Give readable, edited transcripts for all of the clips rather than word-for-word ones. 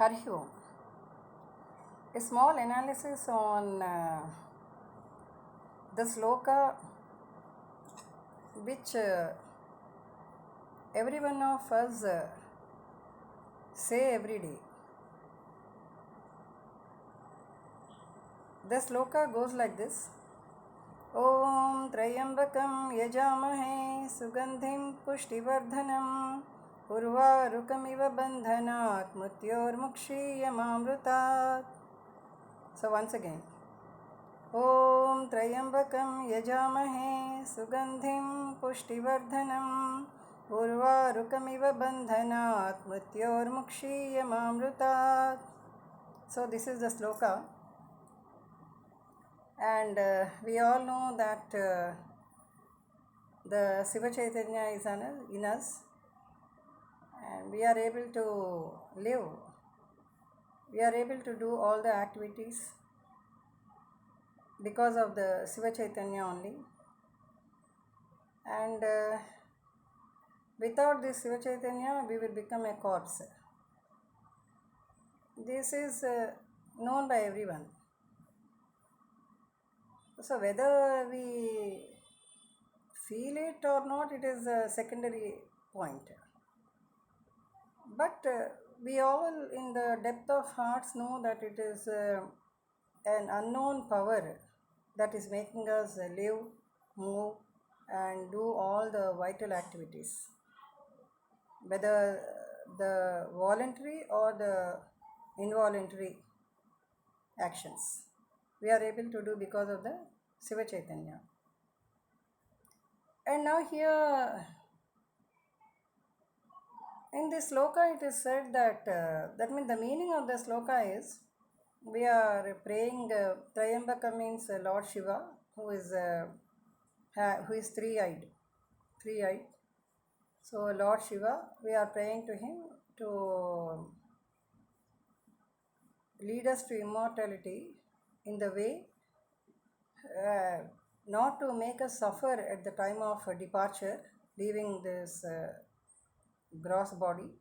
Hari Om. A small analysis on the sloka which every one of us say every day. The sloka goes like this. Om Trayambakam Yajamahe Sugandhim Pushtivardhanam Urvarukamiva Bandhanat Mutyormukshiyamamrutat. So once again. Om Trayambakam Yajamahe Sugandhim Pushtivardhanam Urvarukamiva Bandhanat Mutyormukshiyamamrutat. So this is the sloka. And we all know that the Shiva Chaitanya is in us, and we are able to live, we are able to do all the activities because of the Shiva Chaitanya only. And without this Shiva Chaitanya, we will become a corpse. This is known by everyone. So whether we feel it or not, it is a secondary point. But we all in the depth of hearts know that it is an unknown power that is making us live, move and do all the vital activities, whether the voluntary or the involuntary actions we are able to do because of the Shiva Chaitanya. And now here in this sloka it is said that that means the meaning of the sloka is we are praying Trayambaka means Lord Shiva who is three-eyed. So Lord Shiva, we are praying to him to lead us to immortality in the way not to make us suffer at the time of departure, leaving this gross body,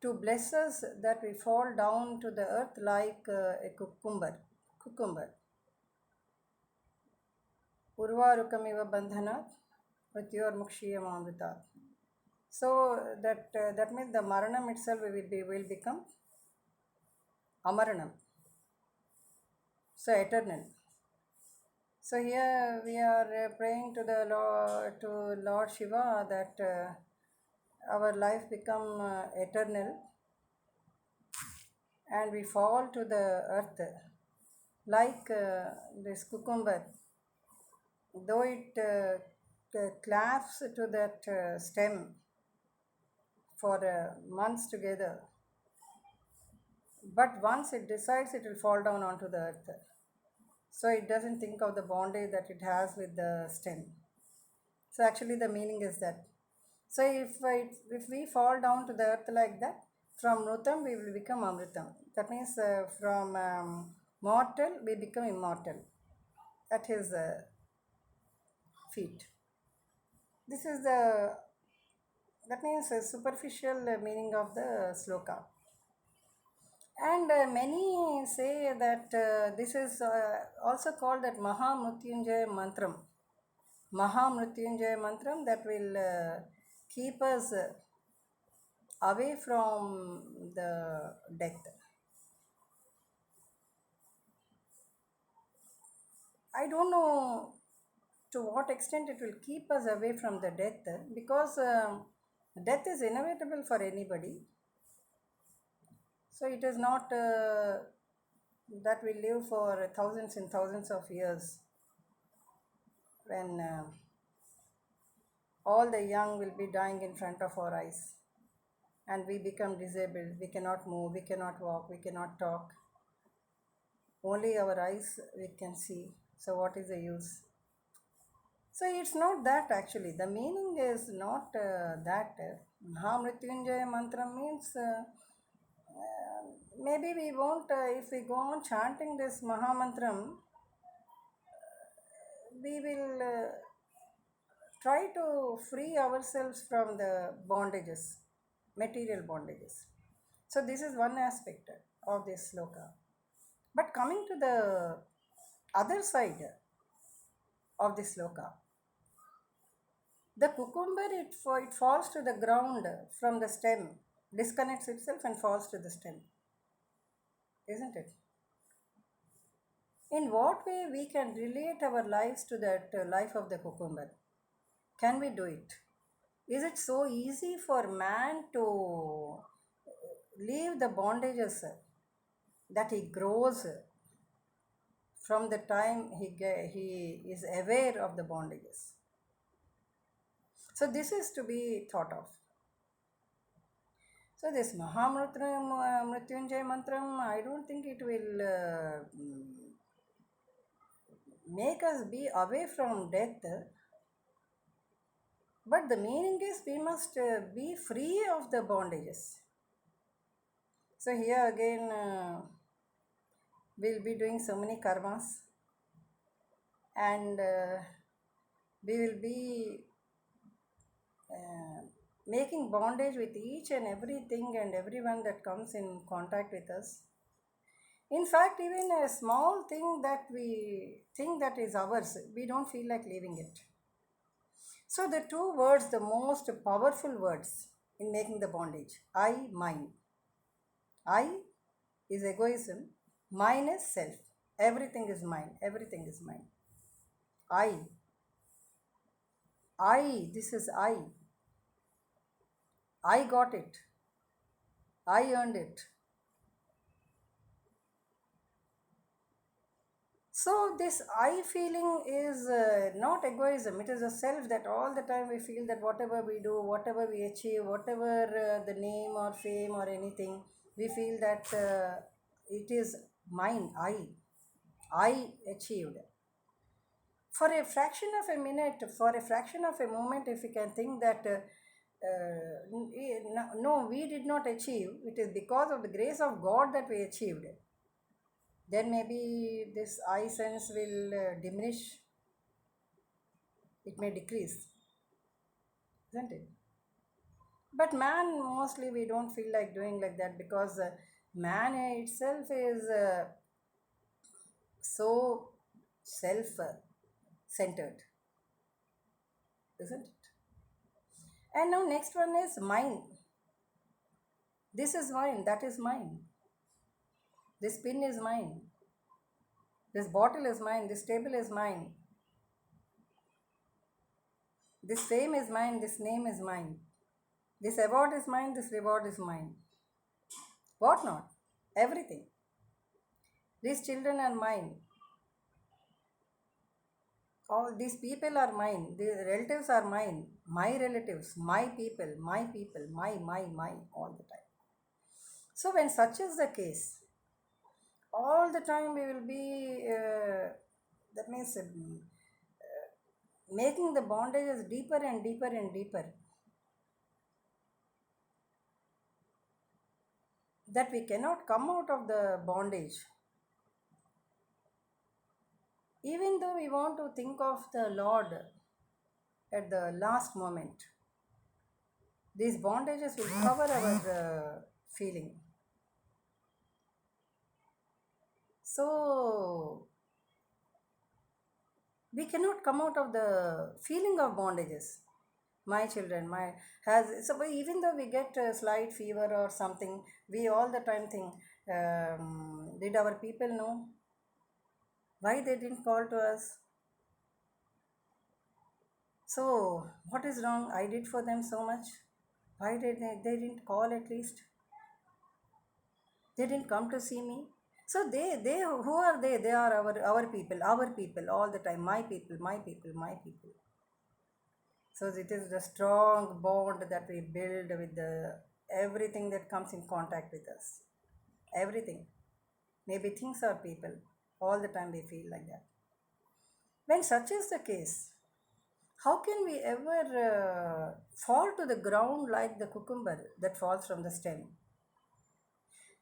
to bless us that we fall down to the earth like a cucumber. Urvarukamiva bandhanat mrityormukshiyamamrutat. So that means the maranam itself will become amaranam. So eternal. So here we are praying to the Lord Shiva that our life become eternal and we fall to the earth like this cucumber, though it clasps to that stem for months together, but once it decides it will fall down onto the earth. So it doesn't think of the bondage that it has with the stem. So actually the meaning is that. So if we fall down to the earth like that, from Mrutam we will become Amritam. That means from mortal we become immortal at his feet. This is that means a superficial meaning of the sloka. And many say that this is also called that Mahamrutyunjaya Mantram. Mahamrutyunjaya Mantram that will keep us away from the death. I don't know to what extent it will keep us away from the death because death is inevitable for anybody. So it is not that we live for thousands and thousands of years when all the young will be dying in front of our eyes and we become disabled. We cannot move, we cannot walk, we cannot talk. Only our eyes we can see. So what is the use? So it's not that actually. The meaning is not that. Mahamrityunjaya mantra means maybe we won't, if we go on chanting this Mahamantram, we will try to free ourselves from the bondages, material bondages. So this is one aspect of this sloka. But coming to the other side of this sloka, the cucumber, it falls to the ground from the stem, disconnects itself and falls to the stem, isn't it? In what way we can relate our lives to that life of the cucumber? Can we do it? Is it so easy for man to leave the bondages that he grows from the time he is aware of the bondages? So this is to be thought of. So this Mryutyunjay Mantram, I don't think it will make us be away from death, but the meaning is we must be free of the bondages. So here again, we'll be doing so many karmas, and we will be uh, making bondage with each and everything and everyone that comes in contact with us. In fact, even a small thing that we think that is ours, we don't feel like leaving it. So the two words, the most powerful words in making the bondage, I, mine. I is egoism, mine is self. Everything is mine, everything is mine. This is I. I got it. I earned it. So this I feeling is not egoism. It is a self that all the time we feel that whatever we do, whatever we achieve, whatever the name or fame or anything, we feel that it is mine. I achieved. For a fraction of a minute, for a fraction of a moment, if we can think that no, we did not achieve, it is because of the grace of God that we achieved, then maybe this I sense will diminish, it may decrease, isn't it? But man, mostly we don't feel like doing like that because man itself is so self centered, isn't it? And now next one is mine. This is mine, that is mine. This pin is mine. This bottle is mine. This table is mine. This fame is mine. This name is mine. This award is mine. This reward is mine. What not? Everything. These children are mine. All these people are mine. The relatives are mine. My relatives, my people, my, all the time. So, when such is the case, all the time we will be, that means making the bondages deeper and deeper and deeper, that we cannot come out of the bondage. Even though we want to think of the Lord at the last moment, these bondages will cover our feeling. So we cannot come out of the feeling of bondages. My children, my has so even though we get a slight fever or something, we all the time think, did our people know why they didn't call to us? So what is wrong? I did for them so much. Why did they didn't call at least? They didn't come to see me. So they who are they? They are our people all the time. My people, my people, my people. So it is the strong bond that we build with the everything that comes in contact with us. Everything. Maybe things or people. All the time we feel like that. When such is the case, how can we ever fall to the ground like the cucumber that falls from the stem?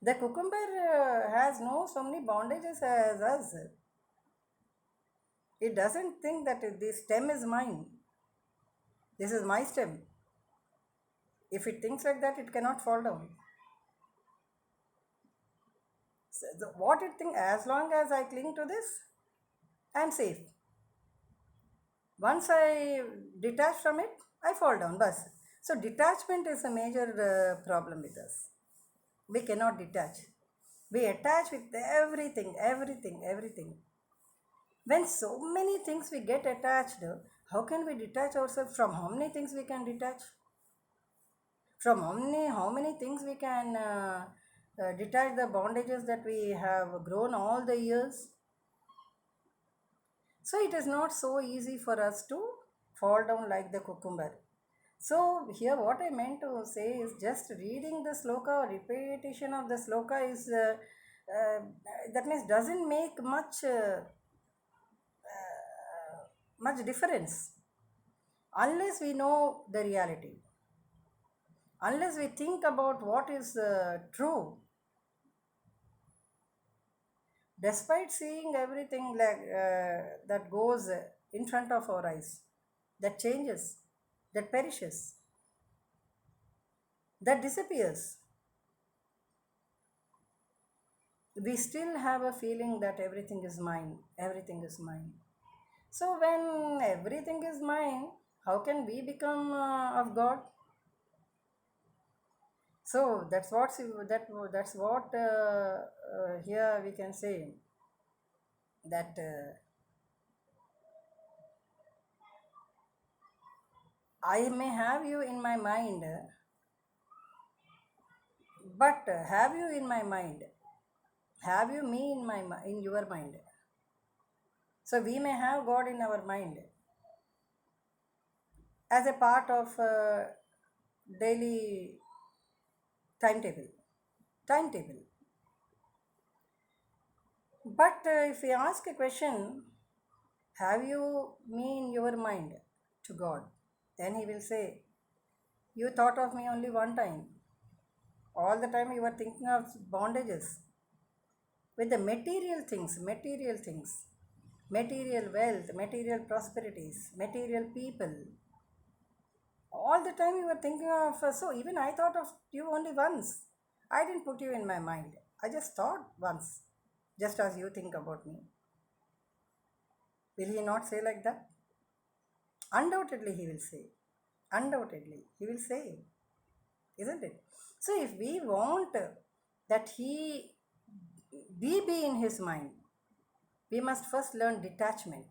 The cucumber has no so many bondages as us. It doesn't think that this stem is mine. This is my stem. If it thinks like that, it cannot fall down. So what it think, as long as I cling to this, I'm safe. Once I detach from it, I fall down. Bus. So detachment is a major problem with us. We cannot detach. We attach with everything, everything, everything. When so many things we get attached, how can we detach ourselves from how many things we can detach? From how many things we can detach the bondages that we have grown all the years? So it is not so easy for us to fall down like the cucumber. So here what I meant to say is just reading the sloka, repetition of the sloka is that means doesn't make much difference unless we know the reality, unless we think about what is true, despite seeing everything like that goes in front of our eyes, that changes, that perishes, that disappears, we still have a feeling that everything is mine, everything is mine. So when everything is mine, how can we become of God? So that's what here we can say that I may have you in my mind, but have you in my mind? Have you me in in your mind? So we may have God in our mind as a part of daily timetable. Timetable. But if we ask a question, have you me in your mind to God? Then he will say, you thought of me only one time. All the time you were thinking of bondages with the material things, material wealth, material prosperities, material people. All the time you were thinking of, so even I thought of you only once. I didn't put you in my mind. I just thought once, just as you think about me. Will he not say like that? Undoubtedly, he will say. Undoubtedly, he will say, isn't it? So, if we want that we be in his mind, we must first learn detachment.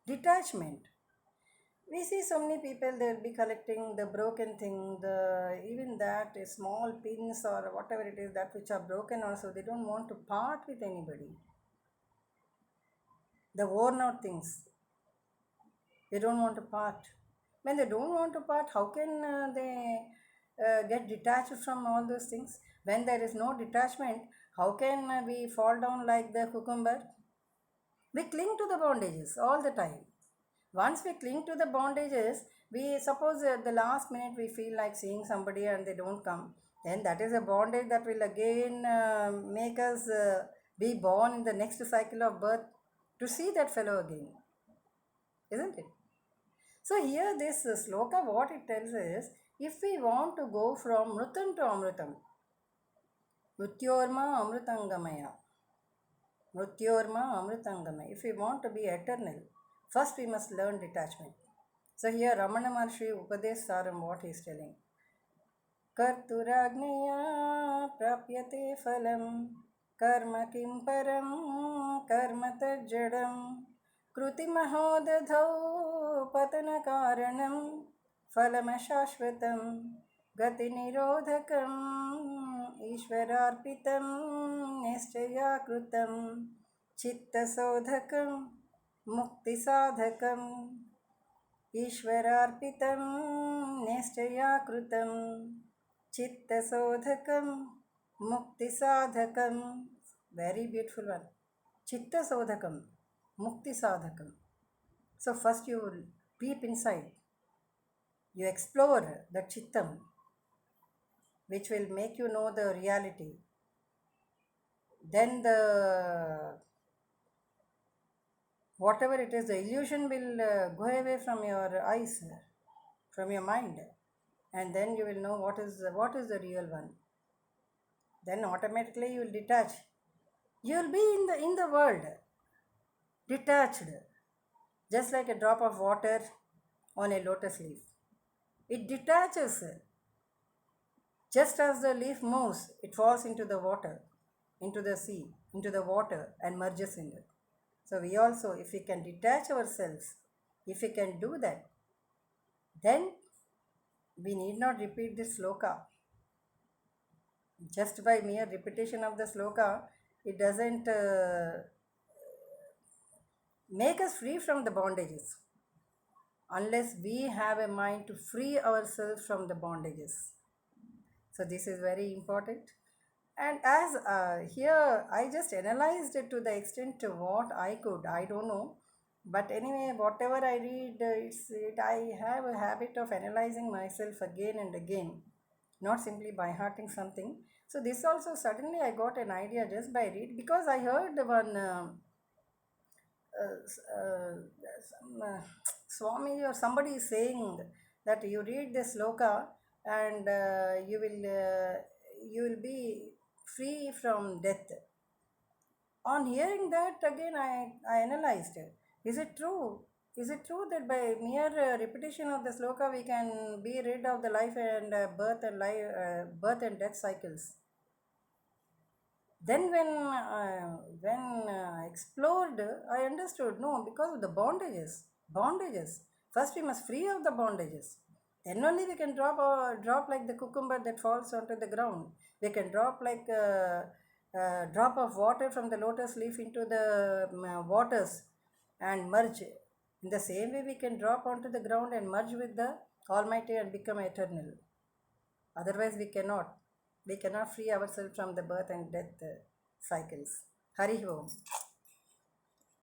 Detachment. We see so many people, they'll be collecting the broken thing, the even that small pins or whatever it is that which are broken also, they don't want to part with anybody. The worn out things, they don't want to part. When they don't want to part, how can they get detached from all those things? When there is no detachment, how can we fall down like the cucumber? We cling to the bondages all the time. Once we cling to the bondages, we suppose at the last minute we feel like seeing somebody and they don't come, then that is a bondage that will again make us be born in the next cycle of birth to see that fellow again, isn't it? So here this sloka, what it tells is, if we want to go from mrutam to amrutam, mrutyorma amrutangamaya, mrutyorma amrutangamaya, if we want to be eternal, first we must learn detachment. So here Ramana Maharshi Upadesh Saram, what he is telling, कर्तुराज्ञया प्राप्यते फलं कर्म किं परं कर्म तज्जडं कृतिमहोदधौ पतनकारणं फलमशाश्वतं गतिनिरोधकम् ईश्वरार्पितं निश्चया कृतं चित्तशोधकं मुक्तिसाधकम् ईश्वरार्पितं निश्चया कृतं चित्तशोधकं मुक्तिसाधकं. Very beautiful one. Chittasodhakam, Mukti Sadhakam. So first you peep inside, you explore the Chittam, which will make you know the reality. Then the whatever it is, the illusion will go away from your eyes, from your mind, and then you will know what is the real one. Then automatically you will detach. You'll be in the world, detached, just like a drop of water on a lotus leaf. It detaches. Just as the leaf moves, it falls into the water, into the sea, into the water, and merges in it. So, we also, if we can detach ourselves, if we can do that, then we need not repeat this sloka. Just by mere repetition of the sloka, it doesn't make us free from the bondages unless we have a mind to free ourselves from the bondages. So this is very important. And as here, I just analyzed it to the extent to what I could. I don't know, but anyway, whatever I read, I have a habit of analyzing myself again and again, not simply by hearting something. So this also suddenly I got an idea just by read, because I heard one some Swami or somebody is saying that you read this sloka and you will be free from death. On hearing that again, I analyzed it. Is it true? Is it true that by mere repetition of the sloka we can be rid of the life and birth and death cycles? Then when explored, I understood no, because of the bondages. First, we must free of the bondages. Then only we can drop like the cucumber that falls onto the ground. We can drop like a drop of water from the lotus leaf into the waters and merge. In the same way, we can drop onto the ground and merge with the Almighty and become eternal. Otherwise, we cannot. We cannot free ourselves from the birth and death cycles. Hari Om.